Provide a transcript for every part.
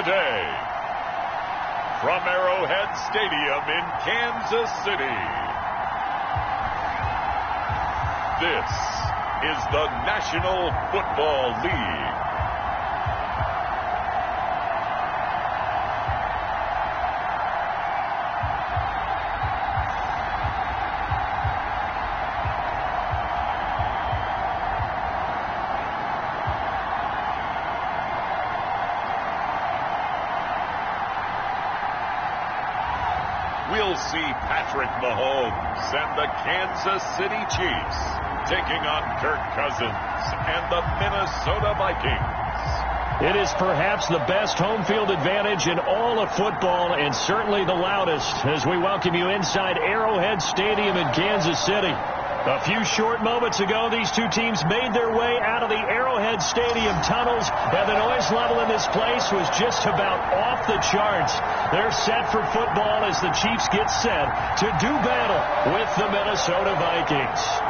today, from Arrowhead Stadium in Kansas City, this is the National Football League. We'll see Patrick Mahomes and the Kansas City Chiefs taking on Kirk Cousins and the Minnesota Vikings. It is perhaps the best home field advantage in all of football, and certainly the loudest, as we welcome you inside Arrowhead Stadium in Kansas City. A few short moments ago, these two teams made their way out of the Arrowhead Stadium tunnels, and the noise level in this place was just about off the charts. They're set for football as the Chiefs get set to do battle with the Minnesota Vikings.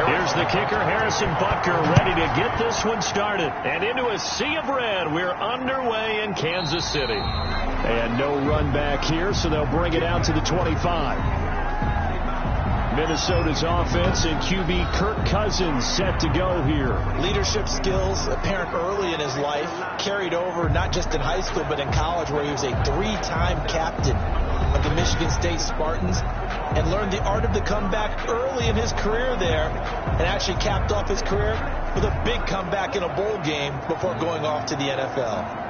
Here's the kicker, Harrison Butker, ready to get this one started. And into a sea of red, we're underway in Kansas City. And no run back here, so they'll bring it out to the 25. Minnesota's offense and QB Kirk Cousins set to go here. Leadership skills apparent early in his life, carried over not just in high school but in college, where he was a three-time captain of the Michigan State Spartans and learned the art of the comeback early in his career there, and actually capped off his career with a big comeback in a bowl game before going off to the NFL.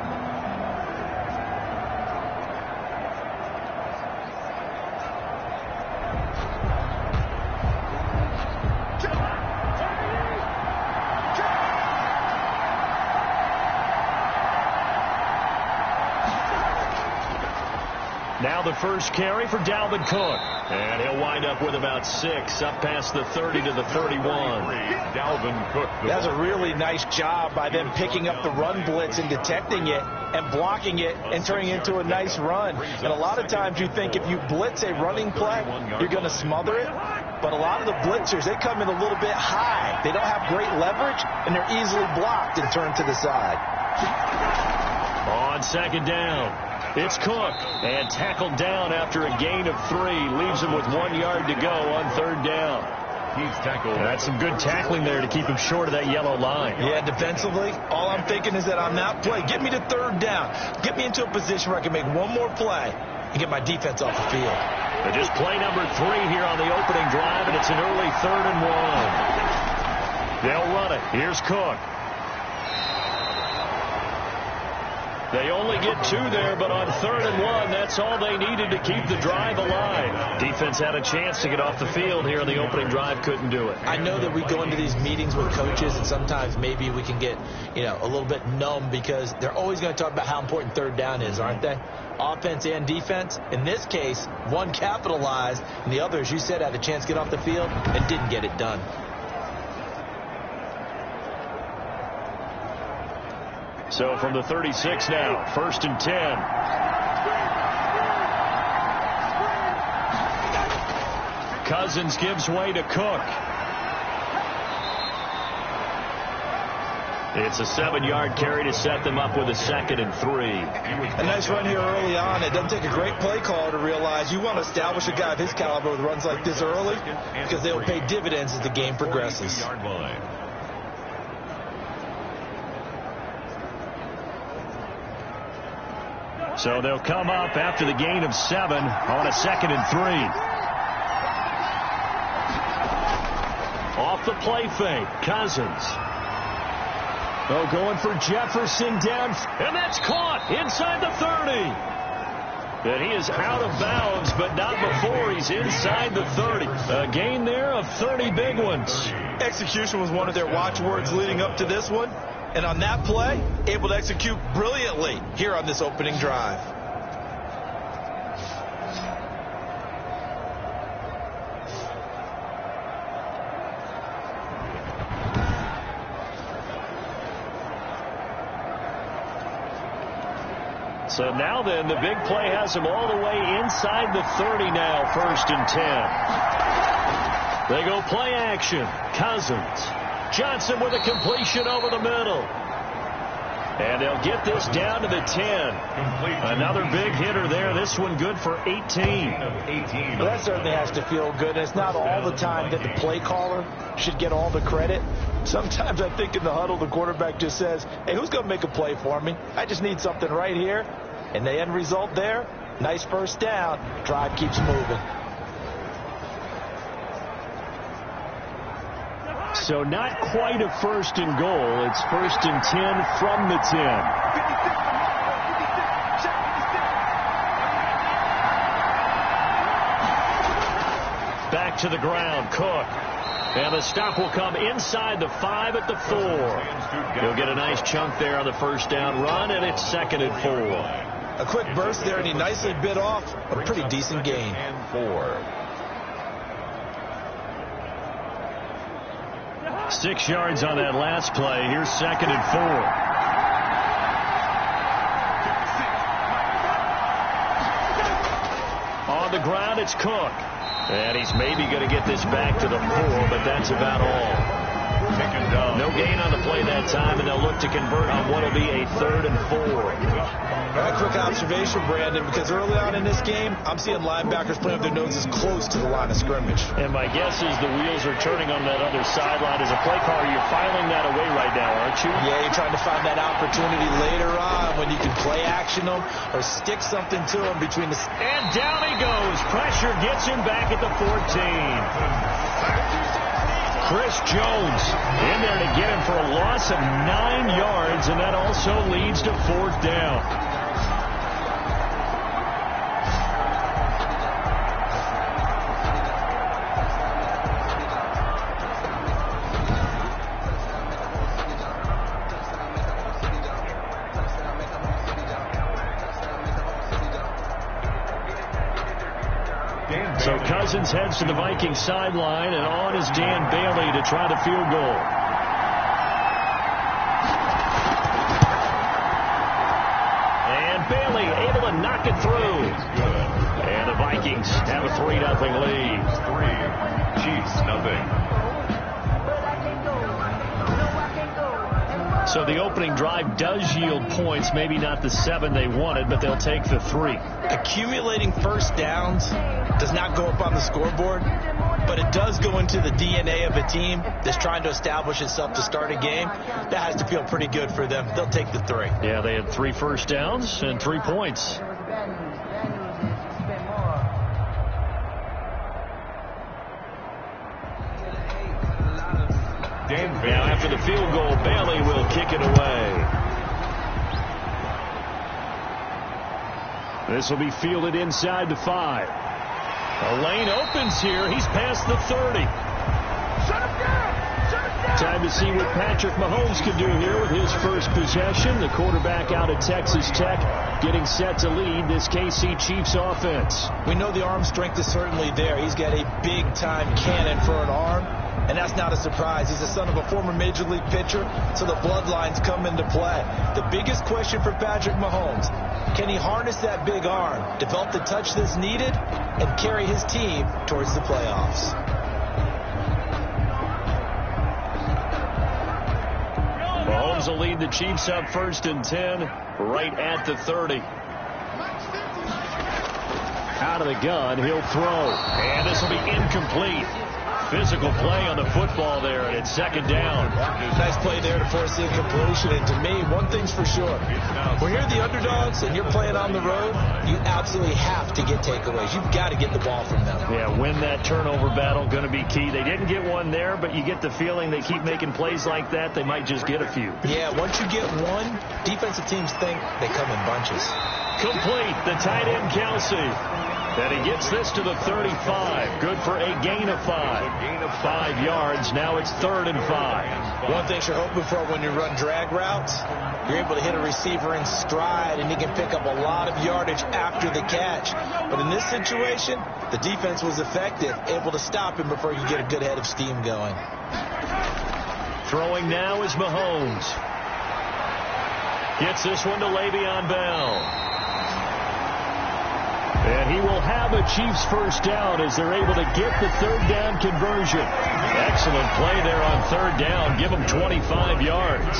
Now the first carry for Dalvin Cook. And he'll wind up with about 6, up past the 30 to the 31. Dalvin Cook. That's a really nice job by them picking up the run blitz and detecting it and blocking it and turning it into a nice run. And a lot of times you think if you blitz a running play, you're going to smother it. But a lot of the blitzers, they come in a little bit high. They don't have great leverage, and they're easily blocked and turned to the side. On second down, it's Cook, and tackled down after a gain of 3. Leaves him with 1 yard to go on third down. He's tackled. That's some good tackling there to keep him short of that yellow line. Yeah, defensively, all I'm thinking is that on that play, get me to third down. Get me into a position where I can make one more play and get my defense off the field. But just play number 3 here on the opening drive, and it's an early 3rd and 1. They'll run it. Here's Cook. They only get 2 there, but on 3rd and 1, that's all they needed to keep the drive alive. Defense had a chance to get off the field here on the opening drive, couldn't do it. I know that we go into these meetings with coaches, and sometimes maybe we can get, a little bit numb because they're always going to talk about how important third down is, aren't they? Offense and defense. In this case, one capitalized, and the other, as you said, had a chance to get off the field and didn't get it done. So from the 36 now, 1st and 10. Cousins gives way to Cook. It's a 7-yard carry to set them up with a 2nd and 3. A nice run here early on. It doesn't take a great play caller to realize you want to establish a guy of his caliber with runs like this early because they will pay dividends as the game progresses. So they'll come up after the gain of 7 on a 2nd and 3. Off the play fake, Cousins. Oh, going for Jefferson down, and that's caught inside the 30. And he is out of bounds, but not before he's inside the 30. A gain there of 30 big ones. Execution was one of their watchwords leading up to this one. And on that play, able to execute brilliantly here on this opening drive. So now then, the big play has him all the way inside the 30 now, 1st and 10. They go play action. Cousins. Johnson with a completion over the middle. And they'll get this down to the 10. Another big hitter there. This one good for 18. Well, that certainly has to feel good. It's not all the time that the play caller should get all the credit. Sometimes I think in the huddle, the quarterback just says, hey, who's going to make a play for me? I just need something right here. And the end result there, nice first down. Drive keeps moving. So not quite a 1st and goal. It's 1st and 10 from the 10. Back to the ground, Cook. And the stop will come inside the 5 at the 4. He'll get a nice chunk there on the first down run, and it's 2nd and 4. A quick burst there, and he nicely bit off a pretty decent gain. 6 yards on that last play. Here's 2nd and 4. On the ground, it's Cook. And he's maybe going to get this back to the 4, but that's about all. No gain on the play that time, and they'll look to convert on what will be a 3rd and 4. A quick observation, Brandon, because early on in this game, I'm seeing linebackers playing with their noses close to the line of scrimmage. And my guess is the wheels are turning on that other sideline. As a play caller, you're filing that away right now, aren't you? Yeah, you're trying to find that opportunity later on when you can play action them or stick something to them between the... And down he goes. Pressure gets him back at the 14. Chris Jones in there to get him for a loss of 9 yards, and that also leads to 4th down. So Cousins heads to the Vikings sideline, and on is Dan Bailey to try the field goal. And Bailey able to knock it through. And the Vikings have a 3-0 lead. 3, Chiefs, nothing. So the opening drive does yield points, maybe not the 7 they wanted, but they'll take the 3. Accumulating first downs does not go up on the scoreboard, but it does go into the DNA of a team that's trying to establish itself to start a game. That has to feel pretty good for them. They'll take the 3. Yeah, they had 3 first downs and 3 points. Now after the field goal, Bailey will kick it away. This will be fielded inside the 5. A lane opens here. He's past the 30. Time to see what Patrick Mahomes can do here with his first possession. The quarterback out of Texas Tech getting set to lead this KC Chiefs offense. We know the arm strength is certainly there. He's got a big-time cannon for an arm, and that's not a surprise. He's the son of a former Major League pitcher, so the bloodlines come into play. The biggest question for Patrick Mahomes, can he harness that big arm, develop the touch that's needed, and carry his team towards the playoffs? Mahomes will lead the Chiefs up 1st and 10, right at the 30. Out of the gun, he'll throw. And this will be incomplete. Physical play on the football there, and it's 2nd down. Nice play there to force the incompletion. And to me, one thing's for sure. When you're the underdogs and you're playing on the road, you absolutely have to get takeaways. You've got to get the ball from them. Yeah, win that turnover battle, going to be key. They didn't get one there, but you get the feeling they keep making plays like that, they might just get a few. Yeah, once you get one, defensive teams think they come in bunches. Complete, the tight end Kelsey. And he gets this to the 35. Good for a gain of 5. Gain of 5 yards. Now it's 3rd and 5. One thing you're hoping for when you run drag routes, you're able to hit a receiver in stride, and he can pick up a lot of yardage after the catch. But in this situation, the defense was effective, able to stop him before you get a good head of steam going. Throwing now is Mahomes. Gets this one to Le'Veon Bell. And he will have a Chiefs first down as they're able to get the 3rd down conversion. Excellent play there on 3rd down. Give them 25 yards.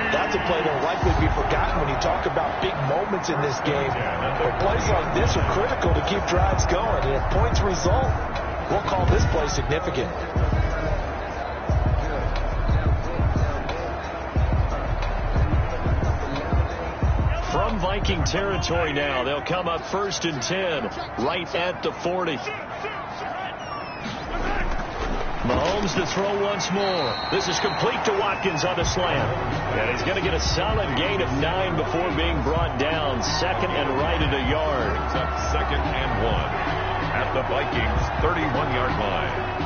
That's a play that will likely be forgotten when you talk about big moments in this game. But plays like this are critical to keep drives going. And if points result, we'll call this play significant. From Viking territory now, they'll come up 1st and 10, right at the 40. Mahomes to throw once more. This is complete to Watkins on the slant. And he's going to get a solid gain of 9 before being brought down. 2nd and right at a yard. It's up 2nd and 1 at the Vikings 31-yard line.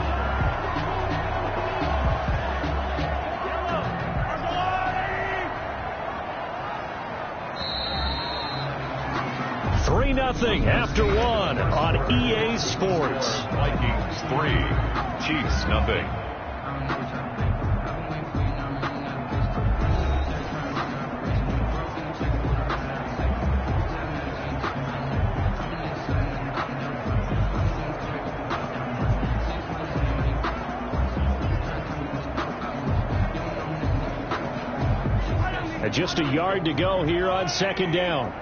3-0 after 1 on EA Sports. Vikings 3, Chiefs 0. And just a yard to go here on 2nd down.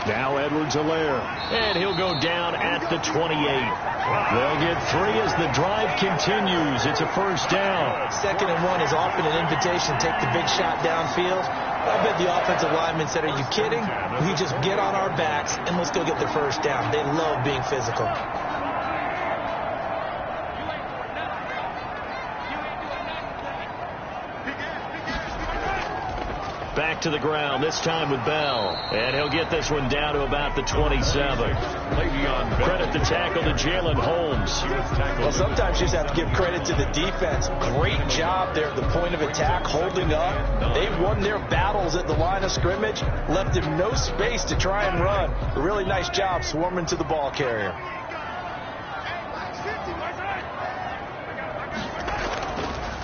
Now Edwards-Helaire, and he'll go down at the 28. They'll get 3 as the drive continues. It's a first down. 2nd and 1 is often an invitation to take the big shot downfield. I bet the offensive lineman said, "Are you kidding? We just get on our backs and let's go get the first down." They love being physical. Back to the ground, this time with Bell. And he'll get this one down to about the 27. Credit the tackle to Jalen Holmes. Well, sometimes you just have to give credit to the defense. Great job there at the point of attack, holding up. They won their battles at the line of scrimmage, left him no space to try and run. A really nice job swarming to the ball carrier.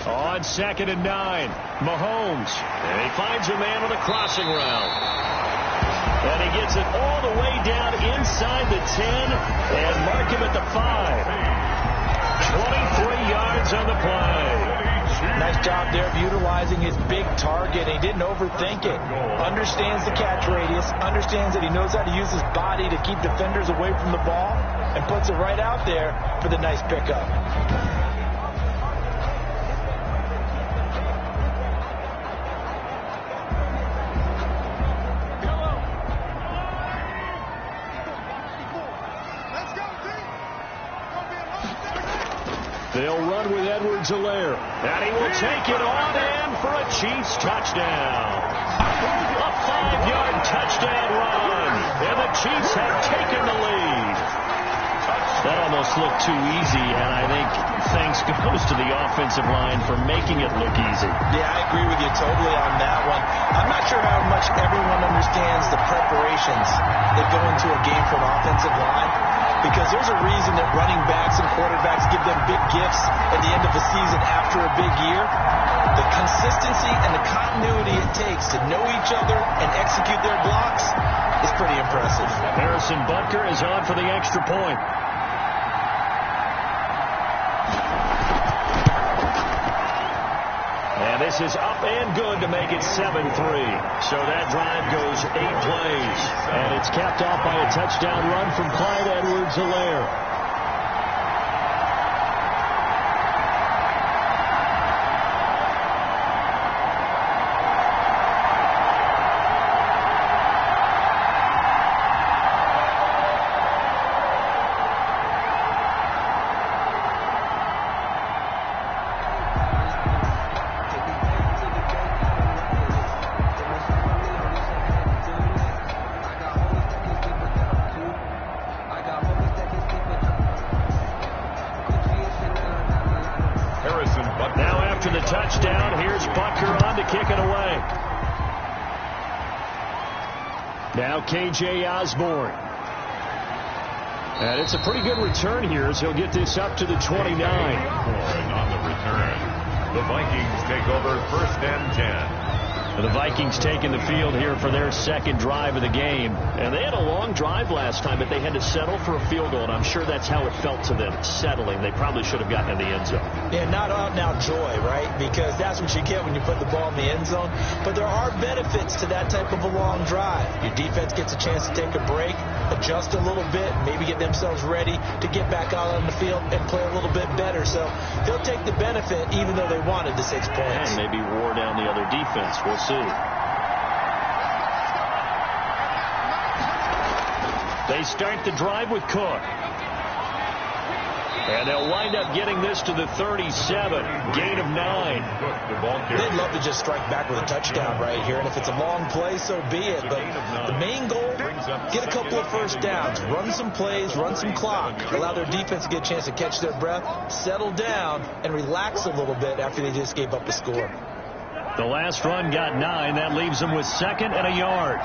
On 2nd and 9, Mahomes. And he finds a man on a crossing route. And he gets it all the way down inside the 10 and mark him at the 5. 23 yards on the play. Nice job there of utilizing his big target. He didn't overthink it. Understands the catch radius. Understands that he knows how to use his body to keep defenders away from the ball. And puts it right out there for the nice pickup. They'll run with Edwards-Helaire. And he will take it on in for a Chiefs touchdown. A 5-yard touchdown run. And the Chiefs have taken the lead. That almost looked too easy, and I think thanks goes to the offensive line for making it look easy. Yeah, I agree with you totally on that one. I'm not sure how much everyone understands the preparations that go into a game for an offensive line, because there's a reason that running backs and quarterbacks give them big gifts at the end of a season after a big year. The consistency and the continuity it takes to know each other and execute their blocks is pretty impressive. Harrison Butker is on for the extra point. And this is up and good to make it 7-3. So that drive goes 8 plays. And it's capped off by a touchdown run from Clyde Edwards-Helaire. bank. Now KJ Osborne. And it's a pretty good return here as he'll get this up to the 29. And on the return, the Vikings take over 1st and 10. The Vikings taking the field here for their second drive of the game. And they had a long drive last time, but they had to settle for a field goal. And I'm sure that's how it felt to them, settling. They probably should have gotten in the end zone. Yeah, not out and out joy, right? Because that's what you get when you put the ball in the end zone. But there are benefits to that type of a long drive. Your defense gets a chance to take a break, adjust a little bit, maybe get themselves ready to get back out on the field and play a little bit better. So they'll take the benefit even though they wanted the 6 points. And maybe wore down the other defense. We'll see. They start the drive with Cook. And they'll wind up getting this to the 37. Gain of 9. They'd love to just strike back with a touchdown right here. And if it's a long play, so be it. But the main goal, get a couple of first downs. Run some plays, run some clock. Allow their defense to get a chance to catch their breath, settle down, and relax a little bit after they just gave up the score. The last run got 9. That leaves them with 2nd and a yard.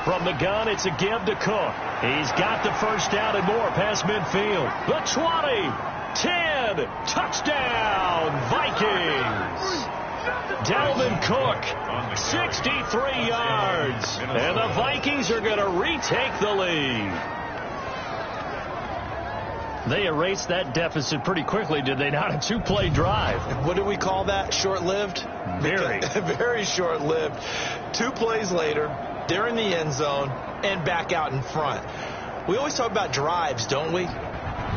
From the gun, it's a give to Cook. He's got the first down and more past midfield. The 20, 10, touchdown, Vikings. Dalvin Cook, 63 yards. And the Vikings are going to retake the lead. They erased that deficit pretty quickly, did they not? A 2-play drive. What do we call that? Short-lived? Very. Very short-lived. 2 plays later, they're in the end zone and back out in front. We always talk about drives, don't we?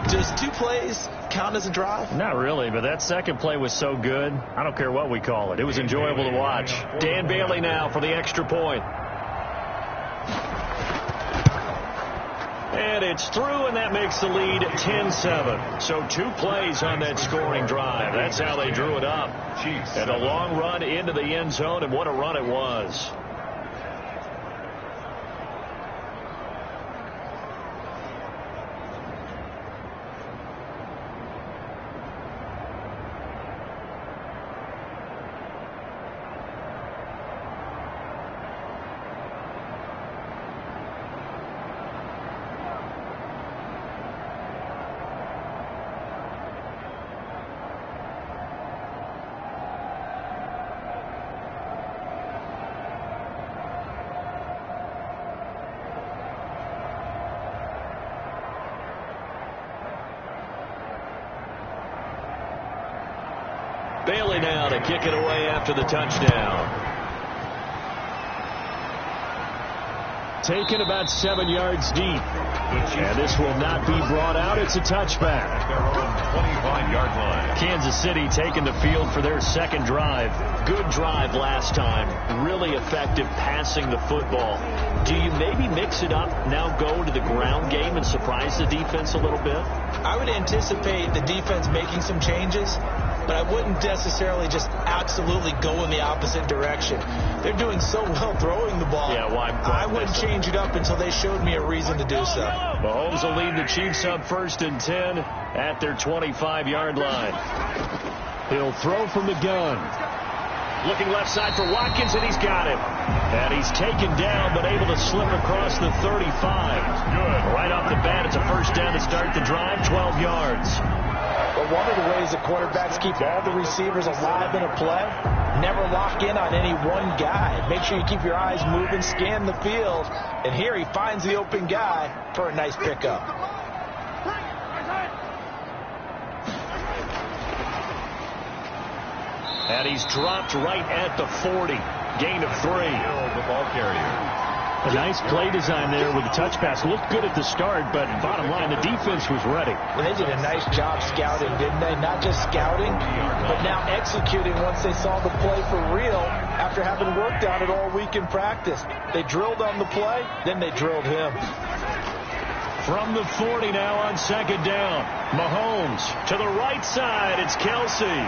Does 2 plays count as a drive? Not really, but that second play was so good. I don't care what we call it. It was enjoyable to watch. Dan Bailey now for the extra point. And it's through, and that makes the lead 10-7. So 2 plays on that scoring drive. That's how they drew it up. And a long run into the end zone, and what a run it was. Bailey now to kick it away after the touchdown. Taken about 7 yards deep. And this will not be brought out. It's a touchback. At their own 25-yard line. Kansas City taking the field for their second drive. Good drive last time. Really effective passing the football. Do you maybe mix it up, now go to the ground game and surprise the defense a little bit? I would anticipate the defense making some changes, but I wouldn't necessarily just absolutely go in the opposite direction. They're doing so well throwing the ball. Yeah, why I wouldn't change it up until they showed me a reason to do so. Mahomes will lead the Chiefs up 1st and 10 at their 25-yard line. He'll throw from the gun. Looking left side for Watkins, and he's got him. And he's taken down, but able to slip across the 35. Good. Right off the bat, it's a first down to start the drive, 12 yards. But one of the ways that quarterbacks keep all the receivers alive in a play, never lock in on any one guy. Make sure you keep your eyes moving, scan the field. And here he finds the open guy for a nice pickup. And he's dropped right at the 40. Gain of 3. The ball carrier. A nice play design there with the touch pass. Looked good at the start, but bottom line, the defense was ready. Well, they did a nice job scouting, didn't they? Not just scouting, but now executing once they saw the play for real after having worked on it all week in practice. They drilled on the play, then they drilled him. From the 40 now on second down. Mahomes to the right side. It's Kelsey.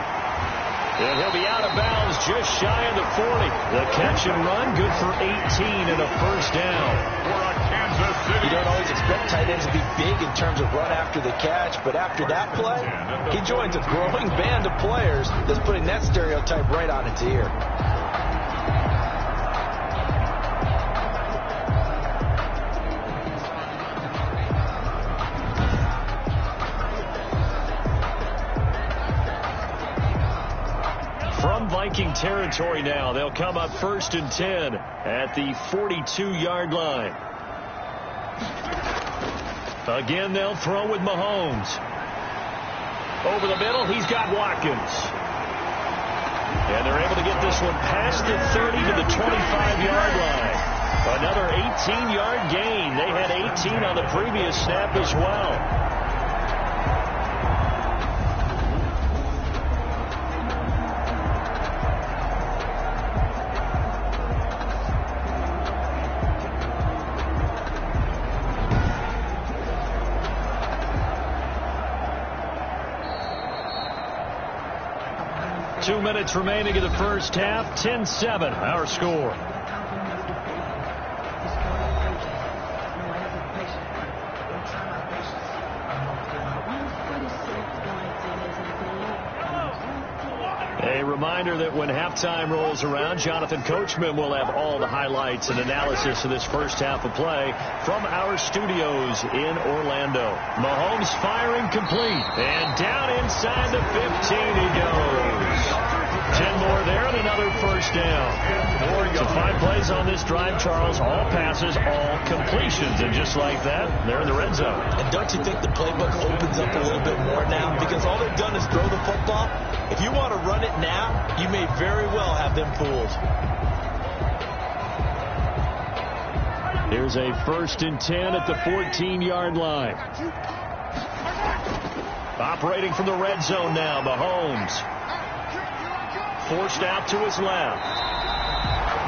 And he'll be out of bounds just shy of the 40. The catch and run, good for 18 and a first down. For a Kansas City. You don't always expect tight ends to be big in terms of run after the catch, but after that play, he joins a growing band of players that's putting that stereotype right on its ear. From Viking territory now, they'll come up 1st and 10 at the 42-yard line. Again, they'll throw with Mahomes. Over the middle, he's got Watkins. And they're able to get this one past the 30 to the 25-yard line. Another 18-yard gain. They had 18 on the previous snap as well. Two minutes remaining in the first half. 10-7, our score. A reminder that when halftime rolls around, Jonathan Coachman will have all the highlights and analysis of this first half of play from our studios in Orlando. Mahomes firing complete, and down inside the 15 he goes. 10 more there and another first down. So 5 plays on this drive, Charles. All passes, all completions. And just like that, they're in the red zone. And don't you think the playbook opens up a little bit more now? Because all they've done is throw the football. If you want to run it now, you may very well have them fooled. Here's a 1st and 10 at the 14-yard line. Operating from the red zone now, Mahomes. Forced out to his left.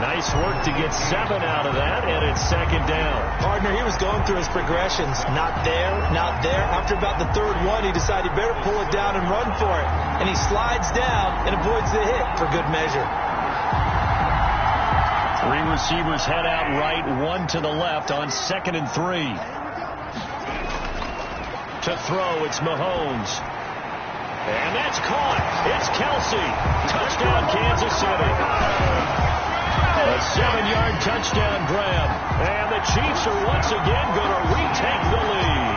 Nice work to get 7 out of that, and it's 2nd down. Partner, he was going through his progressions. Not there, not there. After about the 3rd one, he decided he better pull it down and run for it. And he slides down and avoids the hit for good measure. 3 receivers head out right, 1 to the left on 2nd and 3. To throw, it's Mahomes. And that's caught. It's Kelsey. Touchdown, Kansas City. A 7-yard touchdown grab. And the Chiefs are once again going to retake the lead.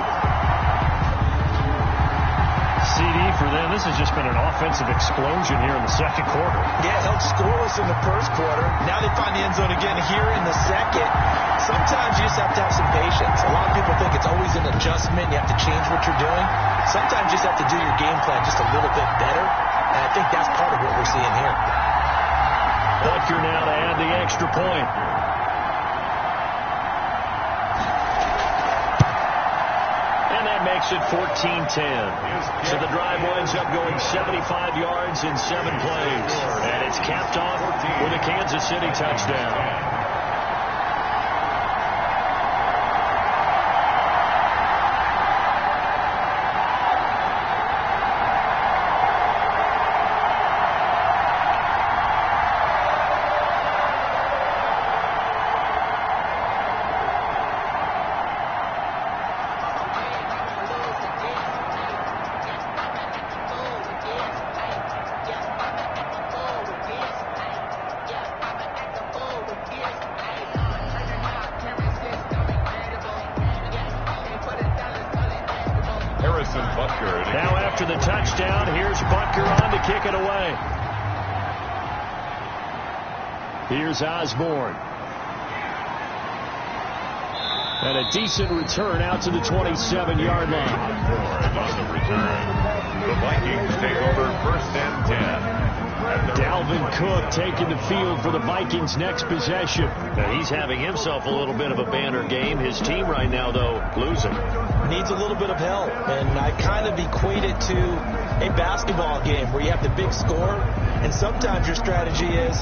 CD for them. This has just been an offensive explosion here in the 2nd quarter. Yeah, held scoreless in the 1st quarter. Now they find the end zone again here in the 2nd. Sometimes you just have to have some patience. A lot of people think it's always an adjustment. You have to change what you're doing. Sometimes you just have to do your game plan just a little bit better. And I think that's part of what we're seeing here. Butker now to add the extra point. And that makes it 14-10. So the drive winds up going 75 yards in 7 plays. And it's capped off with a Kansas City touchdown. Now after the touchdown, here's Butker on to kick it away. Here's Osborne. And a decent return out to the 27-yard line. On the return, the Vikings take over 1st and 10. Dalvin Cook taking the field for the Vikings' next possession. Now he's having himself a little bit of a banner game. His team right now, though, losing. Needs a little bit of help. And I kind of equate it to a basketball game where you have the big score. And sometimes your strategy is,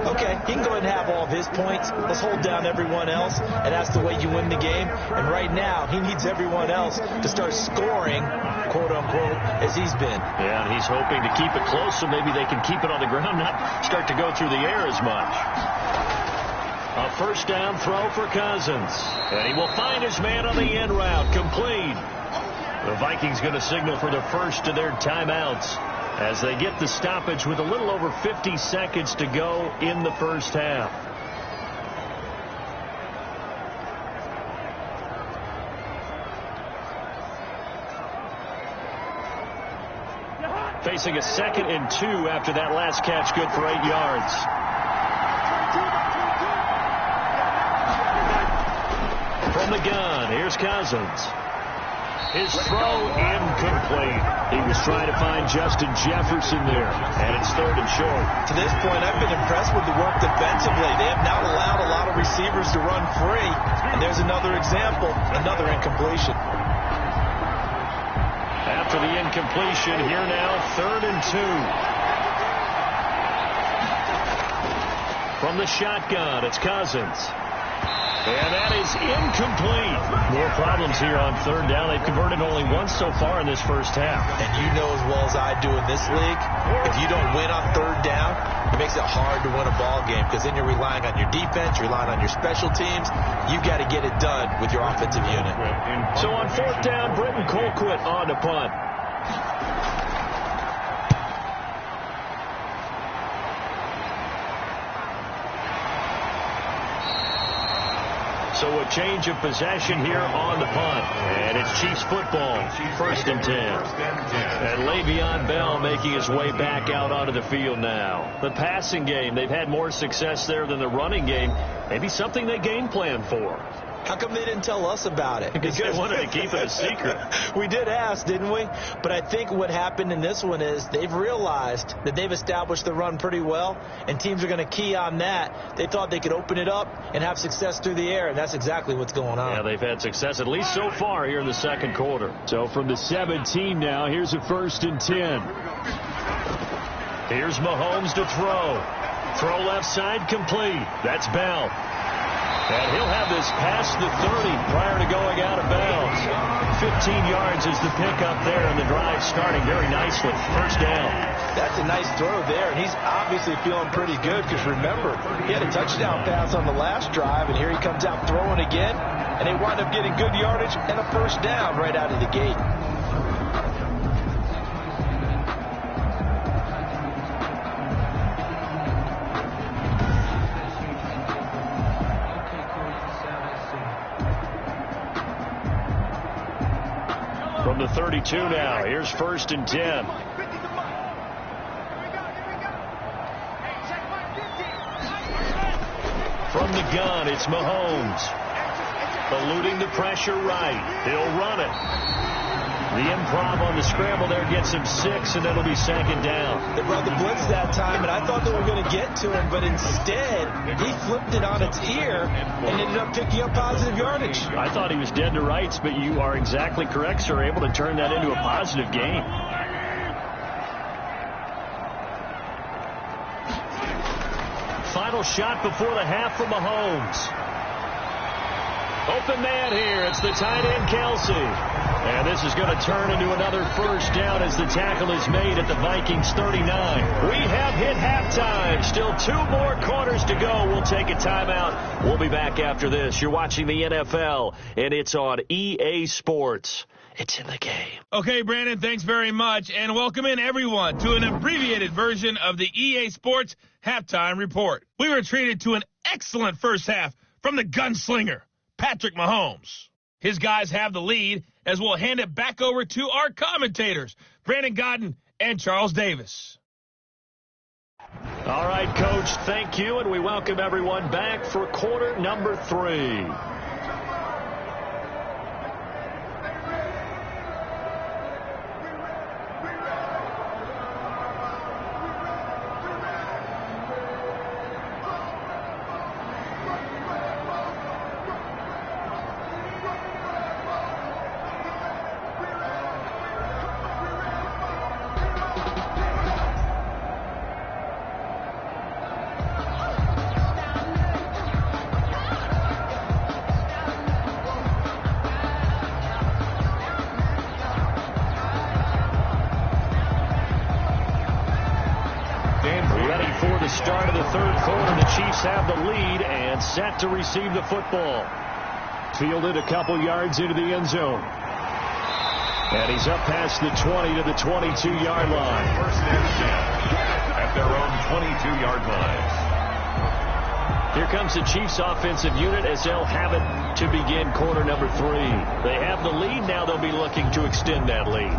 okay, he can go ahead and have all of his points. Let's hold down everyone else. And that's the way you win the game. And right now, he needs everyone else to start scoring, quote-unquote, as he's been. Yeah, and he's hoping to keep it close so maybe they can keep it on the ground, not start to go through the air as much. A first down throw for Cousins. And he will find his man on the end route. Complete. The Vikings going to signal for the first of their timeouts as they get the stoppage with a little over 50 seconds to go in the first half. Facing a 2nd and 2 after that last catch, good for 8 yards. From the gun, here's Cousins. His throw incomplete. He was trying to find Justin Jefferson there, and it's 3rd and short. To this point, I've been impressed with the work defensively. They have not allowed a lot of receivers to run free, and there's another example, another incompletion. After the incompletion, here now, 3rd and 2. From the shotgun, it's Cousins. And that is incomplete. More problems here on 3rd down. They've converted only once so far in this first half. And you know as well as I do in this league, if you don't win on 3rd down, it makes it hard to win a ball game because then you're relying on your defense, you're relying on your special teams. You've got to get it done with your offensive unit. So on 4th down, Britton Colquitt on to punt. So a change of possession here on the punt. And it's Chiefs football, 1st and 10. And Le'Veon Bell making his way back out onto the field now. The passing game, they've had more success there than the running game. Maybe something they game plan for. How come they didn't tell us about it? Because they wanted to keep it a secret. We did ask, didn't we? But I think what happened in this one is they've realized that they've established the run pretty well, and teams are going to key on that. They thought they could open it up and have success through the air, and that's exactly what's going on. Yeah, they've had success, at least so far, here in the 2nd quarter. So from the 17 now, here's a 1st and 10. Here's Mahomes to throw. Throw left side complete. That's Bell. And he'll have this past the 30 prior to going out of bounds. 15 yards is the pickup there, and the drive starting very nicely. First down. That's a nice throw there, and he's obviously feeling pretty good because, remember, he had a touchdown pass on the last drive, and here he comes out throwing again, and they wind up getting good yardage and a first down right out of the gate. From the 32 now, here's 1st and 10. From the gun, it's Mahomes. Eluding the pressure right. He'll run it. The improv on the scramble there gets him 6, and it'll be 2nd down. They brought the blitz that time, and I thought they were going to get to him, but instead, he flipped it on its ear and ended up picking up positive yardage. I thought he was dead to rights, but you are exactly correct, sir, able to turn that into a positive gain. Final shot before the half from Mahomes. Open man here. It's the tight end, Kelsey. And this is going to turn into another first down as the tackle is made at the Vikings 39. We have hit halftime. Still 2 more quarters to go. We'll take a timeout. We'll be back after this. You're watching the NFL, and it's on EA Sports. It's in the game. Okay, Brandon, thanks very much. And welcome in, everyone, to an abbreviated version of the EA Sports Halftime Report. We were treated to an excellent first half from the gunslinger, Patrick Mahomes. His guys have the lead as we'll hand it back over to our commentators, Brandon Godden and Charles Davis. All right, Coach, thank you, and we welcome everyone back for quarter number 3. start of the third quarter. The Chiefs have the lead and set to receive the football. Fielded a couple yards into the end zone. And he's up past the 20 to the 22-yard line. First and 10 at their own 22-yard line. Here comes the Chiefs offensive unit as they'll have it to begin quarter number 3. They have the lead. Now they'll be looking to extend that lead.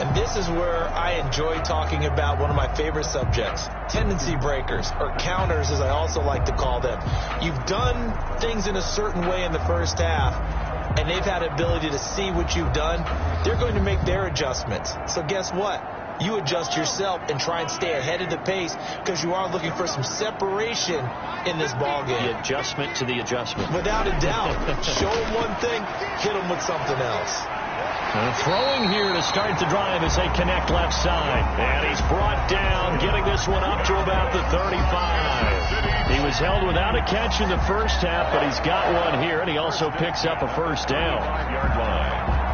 And this is where I enjoy talking about one of my favorite subjects, tendency breakers, or counters as I also like to call them. You've done things in a certain way in the first half, and they've had ability to see what you've done. They're going to make their adjustments. So guess what? You adjust yourself and try and stay ahead of the pace because you are looking for some separation in this ball game. The adjustment to the adjustment. Without a doubt. Show them one thing, hit them with something else. Throwing here to start the drive as they connect left side. And he's brought down, getting this one up to about the 35. He was held without a catch in the first half, but he's got one here, and he also picks up a first down. 5-yard line.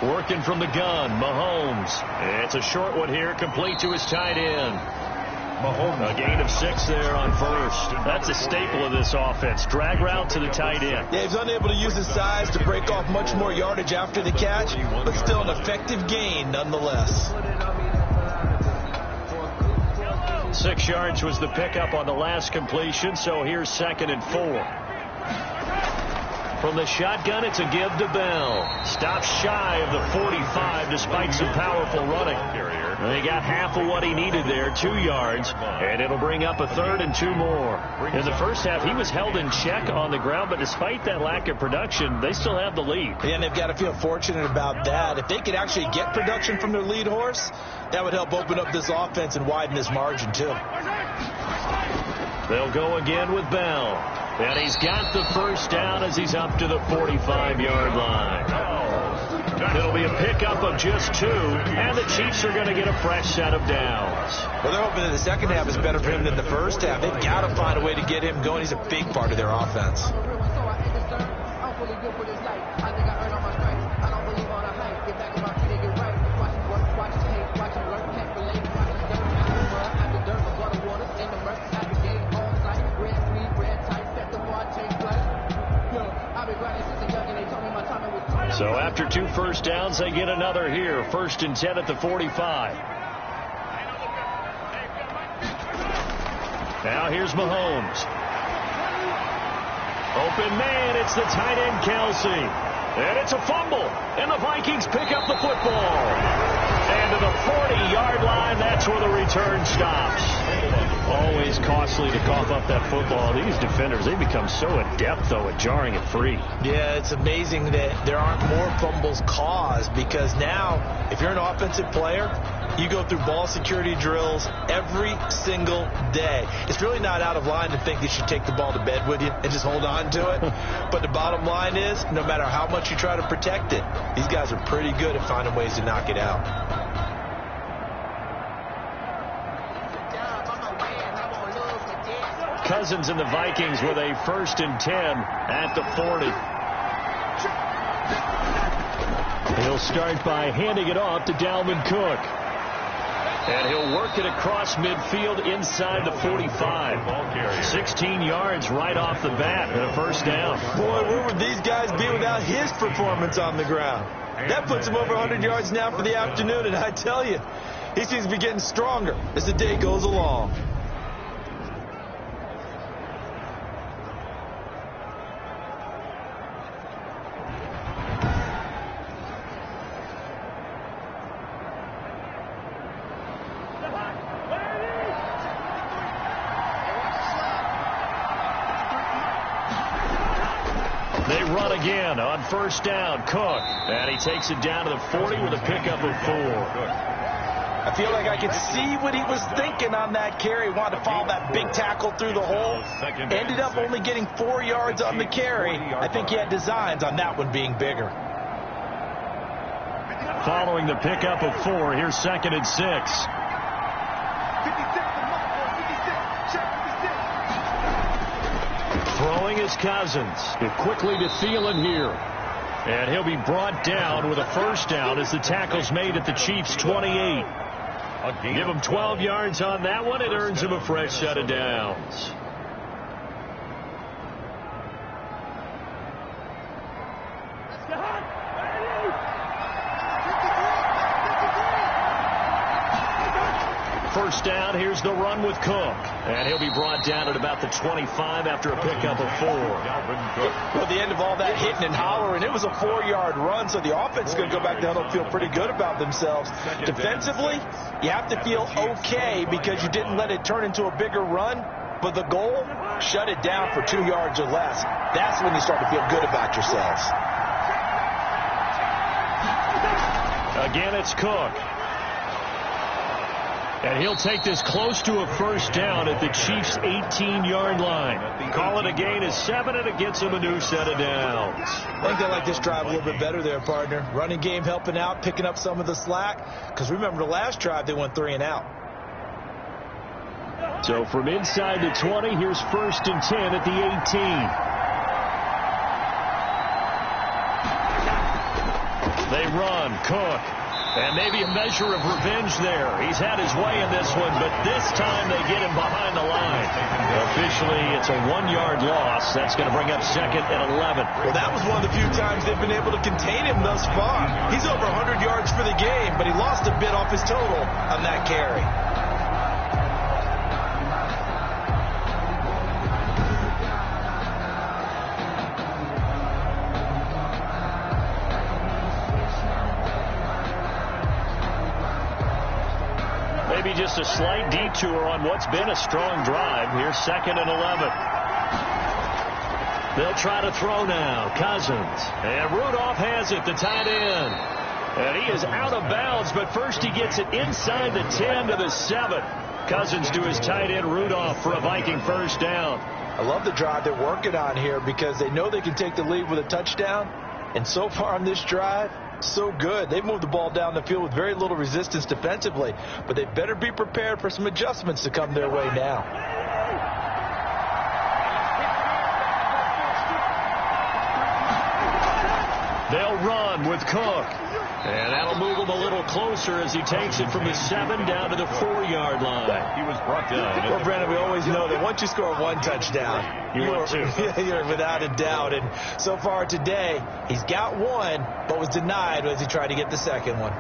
Working from the gun, Mahomes. It's a short one here, complete to his tight end. Mahomes, a gain of 6 there on first. That's a staple of this offense. Drag route to the tight end. Yeah, he's unable to use his size to break off much more yardage after the catch, but still an effective gain nonetheless. 6 yards was the pickup on the last completion, so here's 2nd and 4. From the shotgun, it's a give to Bell. Stops shy of the 45 despite some powerful running. They got half of what he needed there, 2 yards, and it'll bring up a 3rd and 2 more. In the first half, he was held in check on the ground, but despite that lack of production, they still have the lead. And they've got to feel fortunate about that. If they could actually get production from their lead horse, that would help open up this offense and widen this margin, too. They'll go again with Bell. And he's got the first down as he's up to the 45-yard line. It'll be a pickup of just 2, and the Chiefs are going to get a fresh set of downs. Well, they're hoping that the second half is better for him than the first half. They've got to find a way to get him going. He's a big part of their offense. So after 2 first downs, they get another here. 1st and 10 at the 45. Now here's Mahomes. Open man, it's the tight end Kelsey. And it's a fumble. And the Vikings pick up the football. And to the 40-yard line, that's where the return stops. Always costly to cough up that football. These defenders, they become so adept, though, at jarring it free. Yeah, it's amazing that there aren't more fumbles caused because now, if you're an offensive player, you go through ball security drills every single day. It's really not out of line to think that you take the ball to bed with you and just hold on to it. But the bottom line is, no matter how much you try to protect it, these guys are pretty good at finding ways to knock it out. Cousins and the Vikings with a 1st and 10 at the 40. He'll start by handing it off to Dalvin Cook. And he'll work it across midfield inside the 45. 16 yards right off the bat and a first down. Boy, where would these guys be without his performance on the ground? That puts him over 100 yards now for the afternoon, and I tell you, he seems to be getting stronger as the day goes along. They run again on 1st down. Cook. And he takes it down to the 40 with a pickup of 4. I feel like I could see what he was thinking on that carry. Wanted to follow that big tackle through the hole. Ended up only getting 4 yards on the carry. I think he had designs on that one being bigger. Following the pickup of 4, here's 2nd and 6. Throwing is Cousins. Quickly to Thielen here. And he'll be brought down with a first down as the tackle's made at the Chiefs' 28. Give him 12 yards on that one. It earns him a fresh set of downs. First down, here's the run with Cook. And he'll be brought down at about the 25 after a pickup of 4. Well, at the end of all that hitting and hollering, it was a 4-yard run, so the offense is going to go back down and feel pretty good about themselves. Defensively, you have to feel okay because you didn't let it turn into a bigger run, but the goal, shut it down for 2 yards or less. That's when you start to feel good about yourselves. Again, it's Cook. And he'll take this close to a first down at the Chiefs' 18-yard line. Call it a gain of 7, and it gets him a new set of downs. I think they like this drive a little bit better there, partner. Running game helping out, picking up some of the slack. Because remember, the last drive, they went 3 and out. So from inside the 20, here's 1st and 10 at the 18. They run. Cook. And maybe a measure of revenge there. He's had his way in this one, but this time they get him behind the line. Officially, it's a 1-yard loss. That's going to bring up 2nd and 11. Well, that was one of the few times they've been able to contain him thus far. He's over 100 yards for the game, but he lost a bit off his total on that carry. Maybe just a slight detour on what's been a strong drive. Here's 2nd and 11. They'll try to throw now. Cousins. And Rudolph has it, the tight end. And he is out of bounds, but first he gets it inside the 10 to the 7. Cousins to his tight end, Rudolph, for a Viking first down. I love the drive they're working on here because they know they can take the lead with a touchdown. And so far on this drive, so good. They've moved the ball down the field with very little resistance defensively, but they better be prepared for some adjustments to come their way now. They'll run with Cook. And that'll move him a little closer as he takes it from the 7 down to the 4-yard line. He was brought down. Well, Brandon, we always know that once you score 1 touchdown, you're without a doubt. And so far today, he's got 1, but was denied as he tried to get the second one.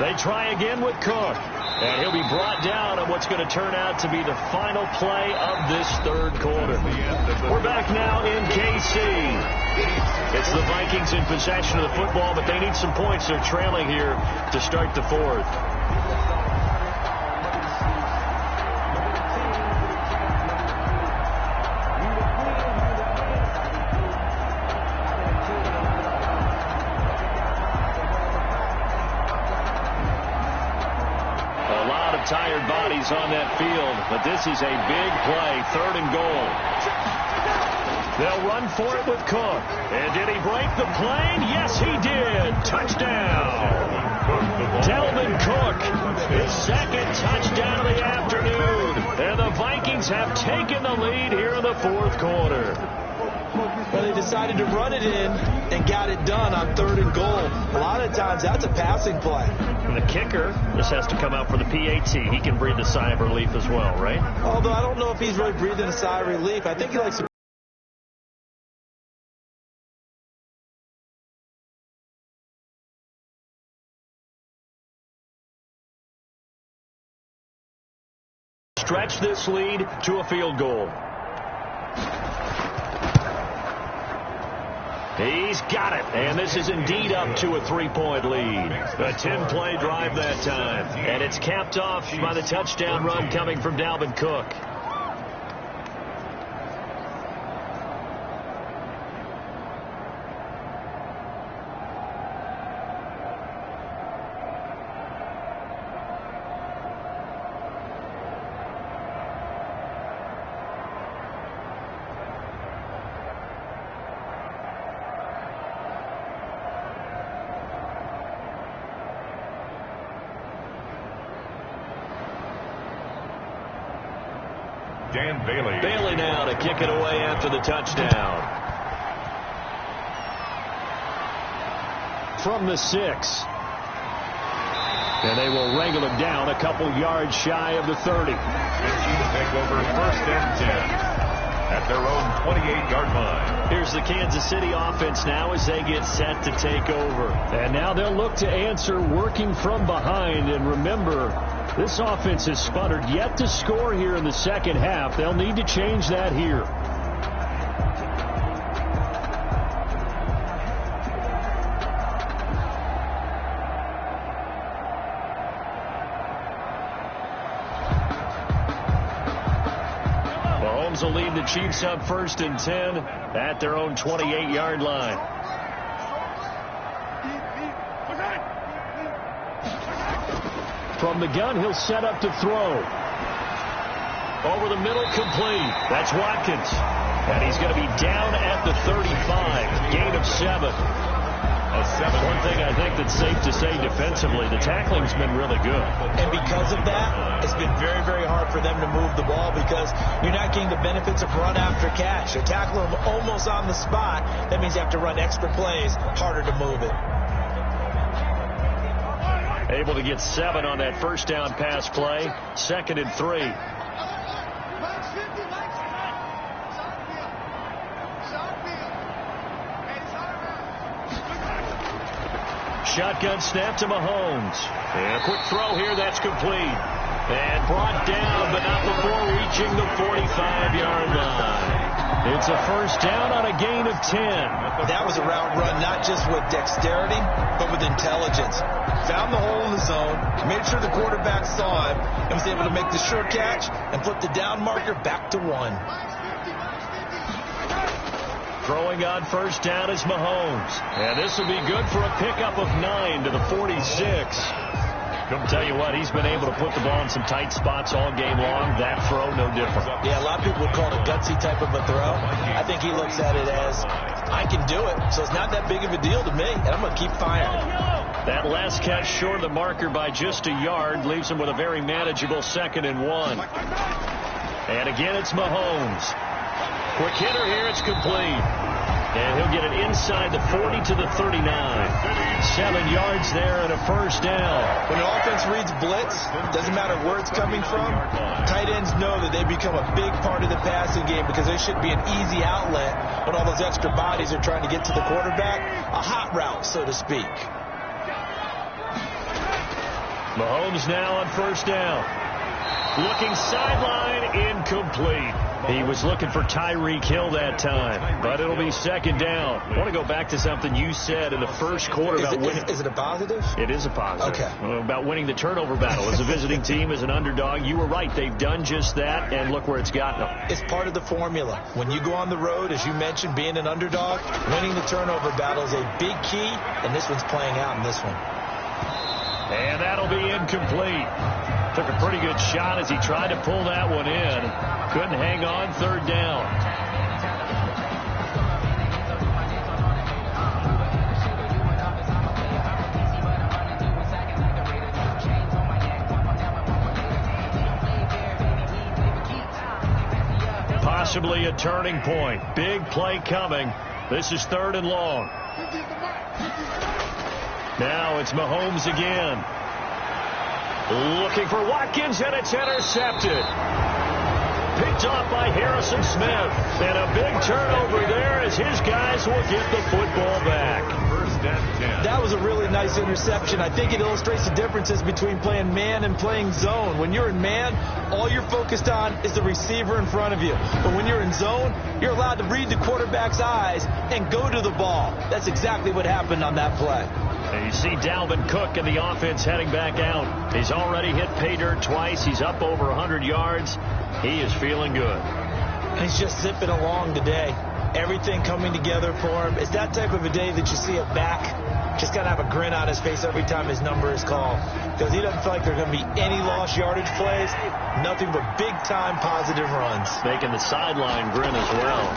They try again with Cook. And he'll be brought down on what's going to turn out to be the final play of this 3rd quarter. We're back now in KC. It's the Vikings in possession of the football, but they need some points. They're trailing here to start the 4th. Tired bodies on that field, but this is a big play, 3rd and goal. They'll run for it with Cook. And did he break the plane? Yes, he did. Touchdown. Dalvin Cook, his 2nd touchdown of the afternoon. And the Vikings have taken the lead here in the 4th quarter. Well, they decided to run it in and got it done on 3rd and goal. A lot of times that's a passing play. And the kicker, this has to come out for the PAT. He can breathe a sigh of relief as well, right? Although I don't know if he's really breathing a sigh of relief. I think he likes to stretch this lead to a field goal. He's got it, and this is indeed up to a 3-point lead. A 10-play drive that time, and it's capped off by the touchdown run coming from Dalvin Cook. Dan Bailey. Bailey now to kick it away after the touchdown. From the 6. And they will wrangle it down a couple yards shy of the 30. The Chiefs take over 1st and 10 at their own 28-yard line. Here's the Kansas City offense now as they get set to take over. And now they'll look to answer working from behind. And remember, this offense has sputtered yet to score here in the second half. They'll need to change that here. Will lead the Chiefs up 1st and 10 at their own 28-yard line. From the gun, he'll set up to throw. Over the middle, complete. That's Watkins. And he's going to be down at the 35. Gain of 7. One thing I think that's safe to say defensively, the tackling's been really good. And because of that, it's been very, very hard for them to move the ball because you're not getting the benefits of run after catch. You tackle them almost on the spot. That means you have to run extra plays, harder to move it. Able to get 7 on that first down pass play. 2nd and 3. Shotgun snap to Mahomes. And a quick throw here. That's complete. And brought down, but not before reaching the 45-yard line. It's a first down on a gain of 10. That was a route run not just with dexterity, but with intelligence. Found the hole in the zone, made sure the quarterback saw him, and was able to make the short catch and flip the down marker back to 1. Throwing on first down is Mahomes. And this will be good for a pickup of 9 to the 46. Come tell you what, he's been able to put the ball in some tight spots all game long. That throw, no different. Yeah, a lot of people would call it a gutsy type of a throw. I think he looks at it as, I can do it, so it's not that big of a deal to me, and I'm going to keep firing. That last catch short of the marker by just a yard leaves him with a very manageable 2nd and 1. And again, it's Mahomes. Quick hitter here, it's complete. And he'll get it inside the 40 to the 39. 7 yards there and a first down. When an offense reads blitz, doesn't matter where it's coming from, tight ends know that they become a big part of the passing game because they should be an easy outlet when all those extra bodies are trying to get to the quarterback. A hot route, so to speak. Mahomes now on first down. Looking sideline, incomplete. He was looking for Tyreek Hill that time, but it'll be 2nd down. I want to go back to something you said in the first quarter about winning. Is it a positive? It is a positive. Okay. About winning the turnover battle. As a visiting team, as an underdog, you were right. They've done just that, and look where it's gotten them. It's part of the formula. When you go on the road, as you mentioned, being an underdog, winning the turnover battle is a big key, and this one's playing out in this one. And that'll be incomplete. Took a pretty good shot as he tried to pull that one in. Couldn't hang on. 3rd down. Possibly a turning point. Big play coming. This is 3rd and long. Now it's Mahomes again. Looking for Watkins, and it's intercepted. Picked off by Harrison Smith. And a big turnover there as his guys will get the football back. 1st and 10. That was a really nice interception. I think it illustrates the differences between playing man and playing zone. When you're in man, all you're focused on is the receiver in front of you. But when you're in zone, you're allowed to read the quarterback's eyes and go to the ball. That's exactly what happened on that play. And you see Dalvin Cook and the offense heading back out. He's already hit pay dirt twice. He's up over 100 yards. He is feeling good. He's just zipping along today. Everything coming together for him. It's that type of a day that you see it back. Just got to have a grin on his face every time his number is called. Because he doesn't feel like there are going to be any lost yardage plays. Nothing but big-time positive runs. Making the sideline grin as well.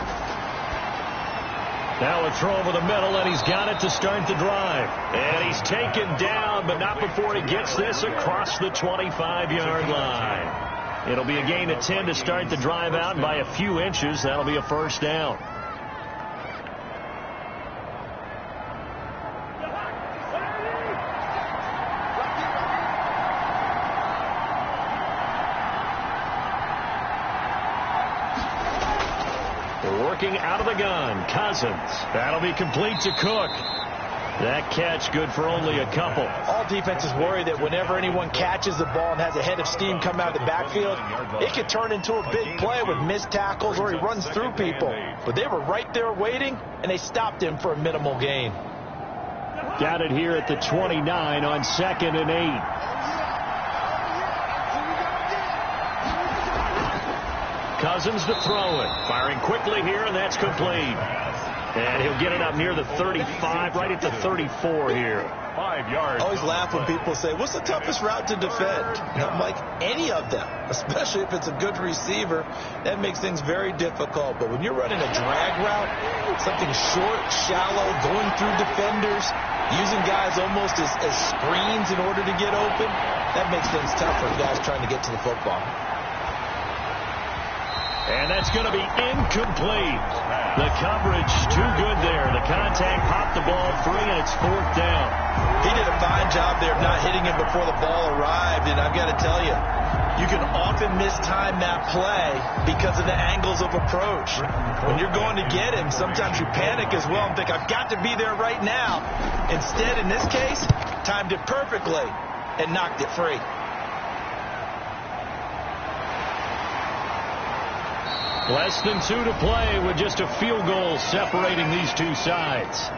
Now a throw over the middle, and he's got it to start the drive. And he's taken down, but not before he gets this across the 25-yard line. It'll be a gain of 10 to start the drive out. By a few inches, that'll be a first down. Working out of the gun, Cousins. That'll be complete to Cook. That catch good for only a couple. All defenses worry that whenever anyone catches the ball and has a head of steam come out of the backfield, it could turn into a big play with missed tackles or he runs through people. But they were right there waiting, and they stopped him for a minimal gain. Got it here at the 29 on 2nd and 8. Cousins to throw it. Firing quickly here, and that's complete. And he'll get it up near the 35, right at the 34 here. 5 yards. I always laugh when people say, what's the toughest route to defend? And I'm like, any of them, especially if it's a good receiver. That makes things very difficult. But when you're running a drag route, something short, shallow, going through defenders, using guys almost as screens in order to get open, that makes things tough for guys trying to get to the football. And that's going to be incomplete. The coverage too good there. The contact popped the ball free, and it's 4th down. He did a fine job there of not hitting him before the ball arrived, and I've got to tell you, you can often mistime that play because of the angles of approach. When you're going to get him, sometimes you panic as well and think, I've got to be there right now. Instead, in this case, timed it perfectly and knocked it free. Less than 2 to play with just a field goal separating these two sides.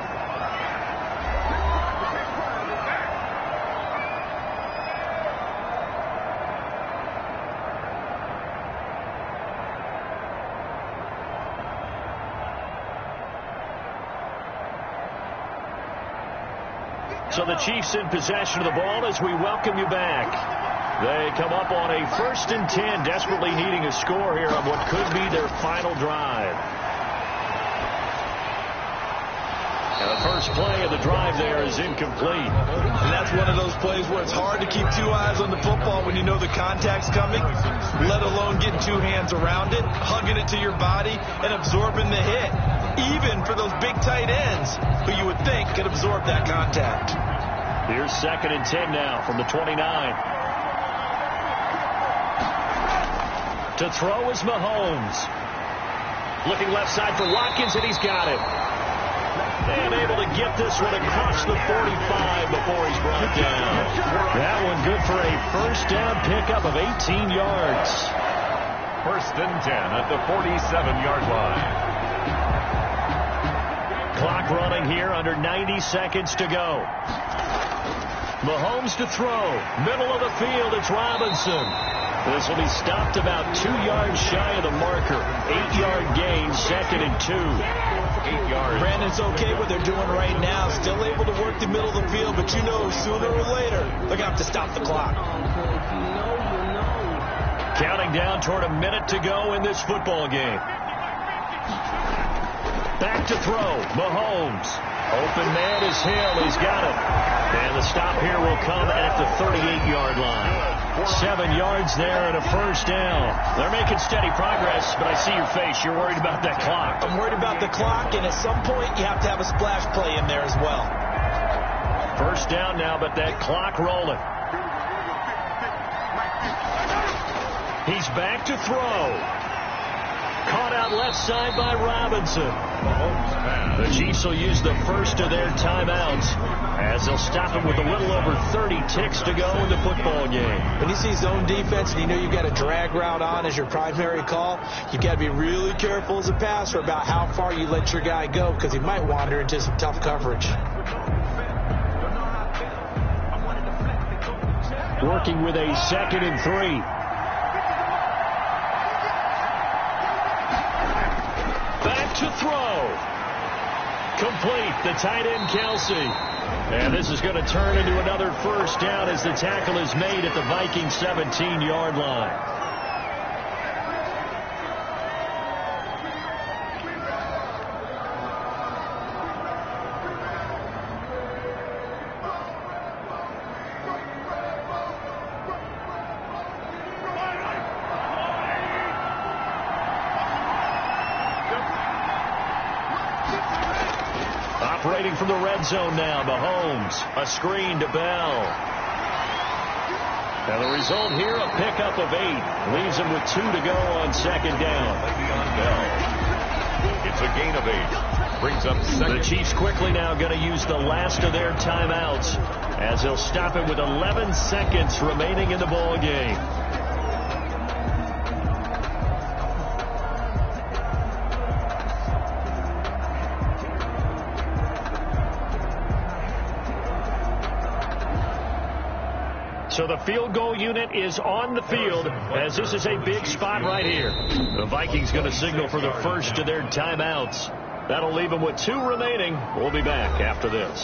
So the Chiefs in possession of the ball as we welcome you back. They come up on a 1st and 10, desperately needing a score here on what could be their final drive. And the first play of the drive there is incomplete. And that's one of those plays where it's hard to keep 2 eyes on the football when you know the contact's coming, let alone getting 2 hands around it, hugging it to your body, and absorbing the hit, even for those big tight ends who you would think could absorb that contact. Here's 2nd and 10 now from the 29. To throw is Mahomes. Looking left side for Watkins, and he's got it. And able to get this one across the 45 before he's brought down. That one good for a first down pickup of 18 yards. 1st and 10 at the 47-yard line. Clock running here, under 90 seconds to go. Mahomes to throw. Middle of the field, it's Robinson. This will be stopped about 2 yards shy of the marker. 8-yard gain, 2nd and 2. 8 yards. Brandon's okay what they're doing right now. Still able to work the middle of the field, but you know sooner or later they're going to have to stop the clock. Counting down toward a minute to go in this football game. Back to throw. Mahomes. Open man is Hill. He's got it. And the stop here will come at the 38-yard line. 7 yards there and a first down. They're making steady progress, but I see your face. You're worried about that clock. I'm worried about the clock, and at some point you have to have a splash play in there as well. First down now, but that clock rolling. He's back to throw. Caught out left side by Robinson. The Chiefs will use the first of their timeouts as they'll stop him with a little over 30 ticks to go in the football game. When you see zone defense and you know you've got a drag route on as your primary call, you've got to be really careful as a passer about how far you let your guy go because he might wander into some tough coverage. Working with a 2nd and 3. Back to throw. Complete. The tight end, Kelsey. And this is going to turn into another first down as the tackle is made at the Vikings 17-yard line. kicking from the red zone now. Mahomes, a screen to Bell. And the result here, a pickup of 8. Leaves him with 2 to go on second down. It's a gain of 8. Brings up second. The Chiefs quickly now going to use the last of their timeouts as they'll stop it with 11 seconds remaining in the ball game. So the field goal unit is on the field as this is a big spot right here. The Vikings going to signal for the first of their timeouts. That'll leave them with 2 remaining. We'll be back after this.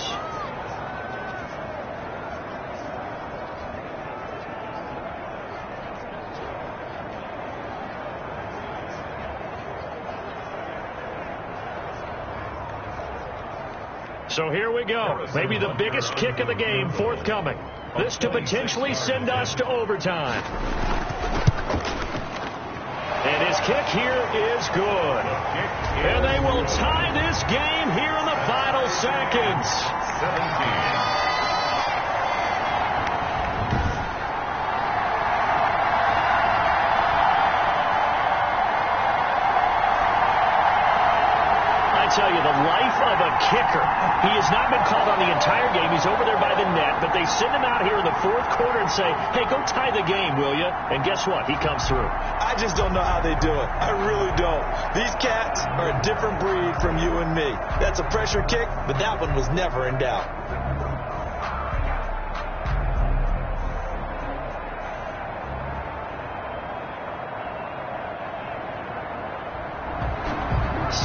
So here we go. Maybe the biggest kick of the game forthcoming. This to potentially send us to overtime. And his kick here is good. And they will tie this game here in the final seconds. 17. Tell you, the life of a kicker. He has not been called on the entire game. He's over there by the net, but they send him out here in the fourth quarter and say, hey, go tie the game, will you? And guess what? He comes through. I just don't know how they do it. I really don't. These cats are a different breed from you and me. That's a pressure kick, but that one was never in doubt.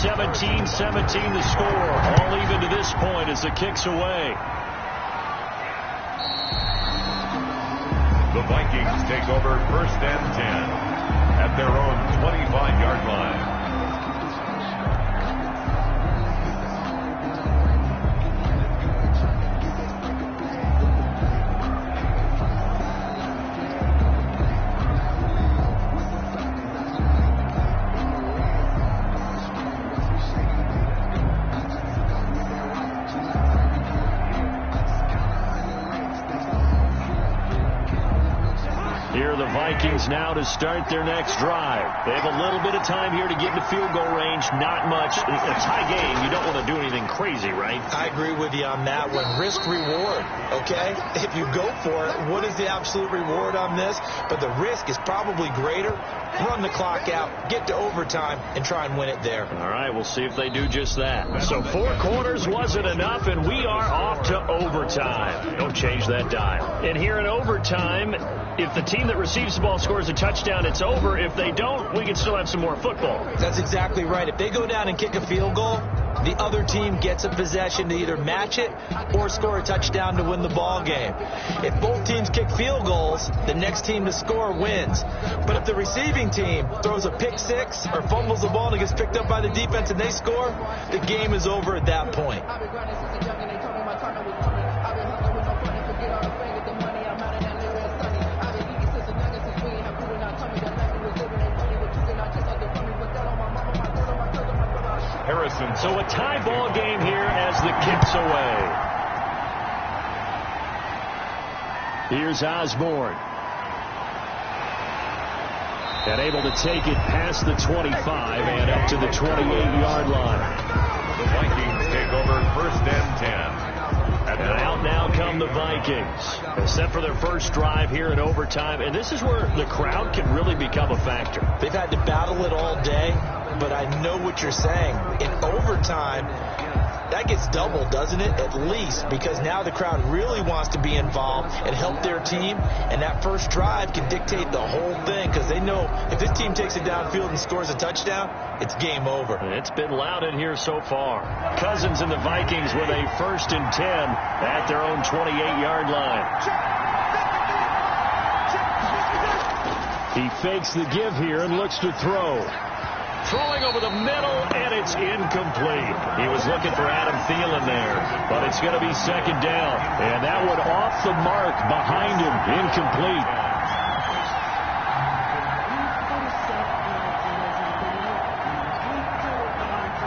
(17-17) the score. All even to this point as the kick's away. The Vikings take over 1st and 10 at their own 25-yard line. Vikings now to start their next drive. They have a little bit of time here to get into field goal range. Not much. It's a tie game. You don't want to do anything crazy, right? I agree with you on that one. Risk reward, okay? If you go for it, what is the absolute reward on this? But the risk is probably greater. Run the clock out, get to overtime, and try and win it there. All right, we'll see if they do just that. So 4 quarters wasn't enough, and we are off to overtime. Don't change that dial. And here in overtime, if the team that receives the ball scores a touchdown, it's over. If they don't, we can still have some more football. That's exactly right. If they go down and kick a field goal, the other team gets a possession to either match it or score a touchdown to win the ball game. If both teams kick field goals, the next team to score wins. But if the receiving team throws a pick six or fumbles the ball and it gets picked up by the defense and they score, the game is over at that point. Harrison. So a tie ball game here as the kick's away. Here's Osborne. And able to take it past the 25 and up to the 28-yard line. The Vikings take over 1st and 10. And out now come the Vikings. Set for their first drive here in overtime. And this is where the crowd can really become a factor. They've had to battle it all day, but I know what you're saying. In overtime, that gets doubled, doesn't it? At least, because now the crowd really wants to be involved and help their team. And that first drive can dictate the whole thing because they know if this team takes it downfield and scores a touchdown, it's game over. It's been loud in here so far. Cousins and the Vikings with a 1st and 10 at their own 28-yard line. He fakes the give here and looks to throw. Throwing over the middle, and it's incomplete. He was looking for Adam Thielen there, but it's going to be 2nd down. And that one off the mark behind him, incomplete.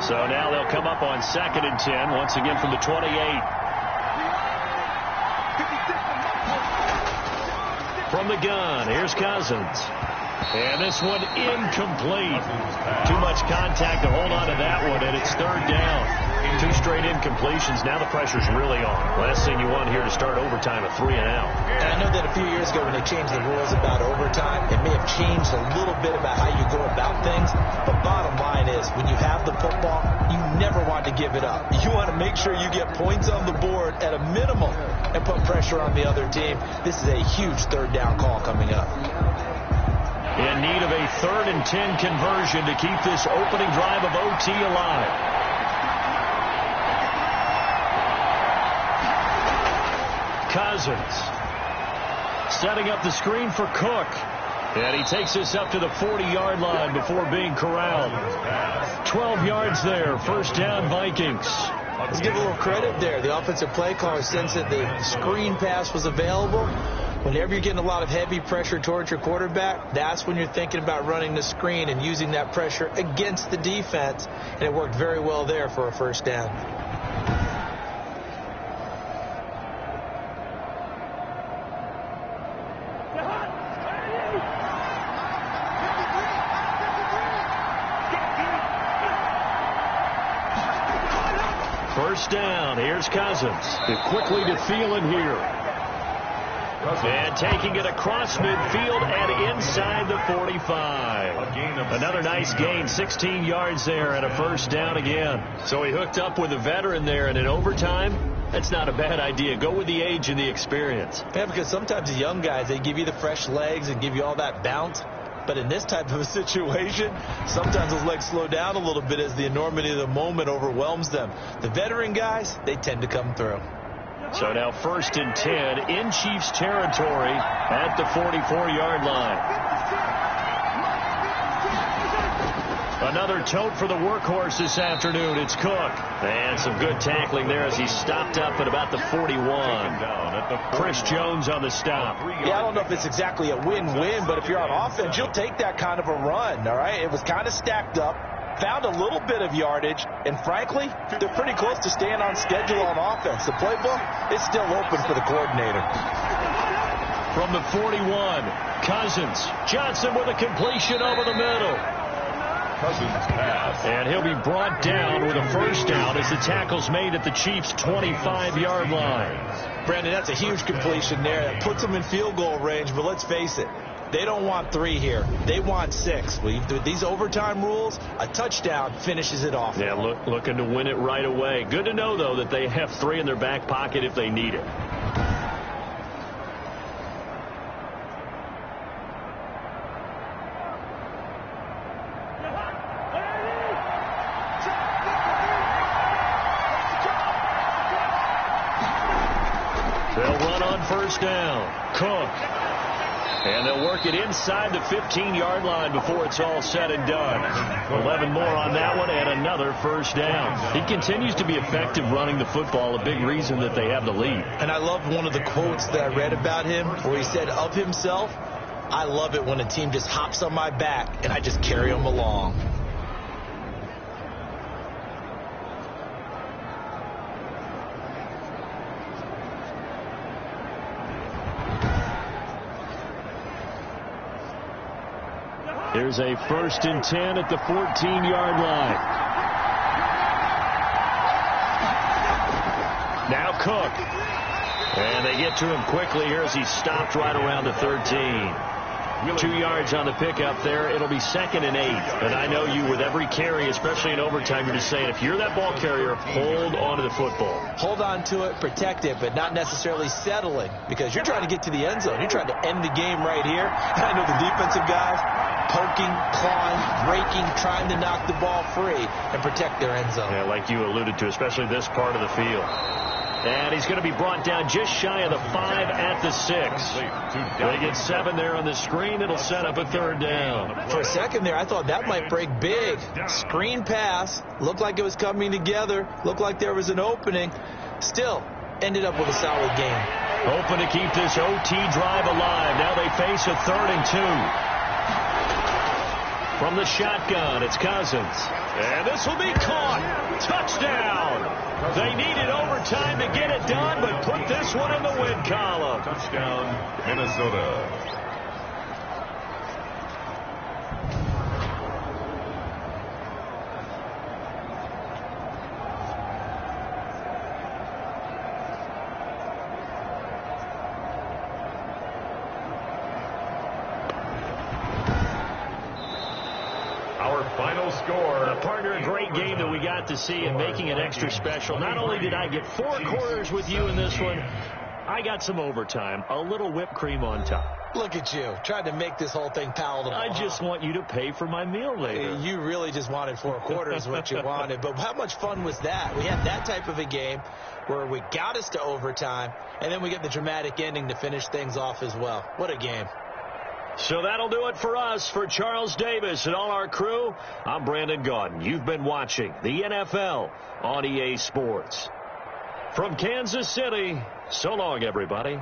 So now they'll come up on 2nd and 10, once again from the 28. From the gun, here's Cousins. And this one incomplete. Too much contact to hold on to that one, and it's 3rd down. 2 straight incompletions. Now the pressure's really on. Last thing you want here to start overtime, a 3 and out. And I know that a few years ago when they changed the rules about overtime, it may have changed a little bit about how you go about things. But bottom line is, when you have the football, you never want to give it up. You want to make sure you get points on the board at a minimum and put pressure on the other team. This is a huge 3rd down call coming up. In need of a 3rd and 10 conversion to keep this opening drive of OT alive. Cousins setting up the screen for Cook. And he takes this up to the 40-yard line before being corralled. 12 yards there. 1st down, Vikings. Let's give a little credit there. The offensive play caller sensed that the screen pass was available. Whenever you're getting a lot of heavy pressure towards your quarterback, that's when you're thinking about running the screen and using that pressure against the defense. And it worked very well there for a 1st down. First down. Here's Cousins. Quickly to Thielen here. And taking it across midfield and inside the 45. Another nice gain. 16 yards there and a 1st down again. So he hooked up with a veteran there, and in overtime, that's not a bad idea. Go with the age and the experience. Yeah, because sometimes the young guys, they give you the fresh legs and give you all that bounce. But in this type of a situation, sometimes those legs slow down a little bit as the enormity of the moment overwhelms them. The veteran guys, they tend to come through. So now 1st and 10 in Chiefs territory at the 44-yard line. Another tote for the workhorse this afternoon. It's Cook. And some good tackling there as he stopped up at about the 41. Chris Jones on the stop. Yeah, I don't know if it's exactly a win-win, but if you're on offense, you'll take that kind of a run, all right? It was kind of stacked up, found a little bit of yardage, and frankly, they're pretty close to staying on schedule on offense. The playbook is still open for the coordinator. From the 41, Cousins. Johnson with a completion over the middle. Cousins pass. And he'll be brought down with a 1st down as the tackle's made at the Chiefs' 25-yard line. Brandon, that's a huge completion there. That puts them in field goal range, but let's face it, they don't want 3 here. They want 6. With these overtime rules, a touchdown finishes it off. Yeah, looking to win it right away. Good to know, though, that they have 3 in their back pocket if they need it. They'll run on 1st down. Cook. And they'll work it inside the 15-yard line before it's all said and done. 11 more on that one and another 1st down. He continues to be effective running the football, a big reason that they have the lead. And I love one of the quotes that I read about him where he said of himself, "I love it when a team just hops on my back and I just carry them along." Here's a 1st and 10 at the 14-yard line. Now Cook. And they get to him quickly here as he stopped right around the 13. 2 yards on the pickup there. It'll be 2nd and 8. And I know you, with every carry, especially in overtime, you're just saying, if you're that ball carrier, hold on to the football. Hold on to it, protect it, but not necessarily settling, because you're trying to get to the end zone. You're trying to end the game right here. And I know the defensive guys poking, clawing, breaking, trying to knock the ball free and protect their end zone. Yeah, like you alluded to, especially this part of the field. And he's going to be brought down just shy of the 5 at the 6. They get 7 there on the screen. It'll set up a 3rd down. For a second there, I thought that might break big. Screen pass. Looked like it was coming together. Looked like there was an opening. Still, ended up with a solid game. Hoping to keep this OT drive alive. Now they face a 3rd and 2. From the shotgun, it's Cousins. And this will be caught. Touchdown. They needed overtime to get it done, but put this one in the win column. Touchdown, Minnesota. Final score. Partner, a great game that we got to see and making it extra special. Not only did I get 4 quarters with you in this one, I got some overtime, a little whipped cream on top. Look at you, trying to make this whole thing palatable. I just want you to pay for my meal later. You really just wanted 4 quarters, what you wanted. But how much fun was that? We had that type of a game where we got us to overtime, and then we get the dramatic ending to finish things off as well. What a game. So that'll do it for us. For Charles Davis and all our crew, I'm Brandon Gaudin. You've been watching the NFL on EA Sports. From Kansas City, so long, everybody.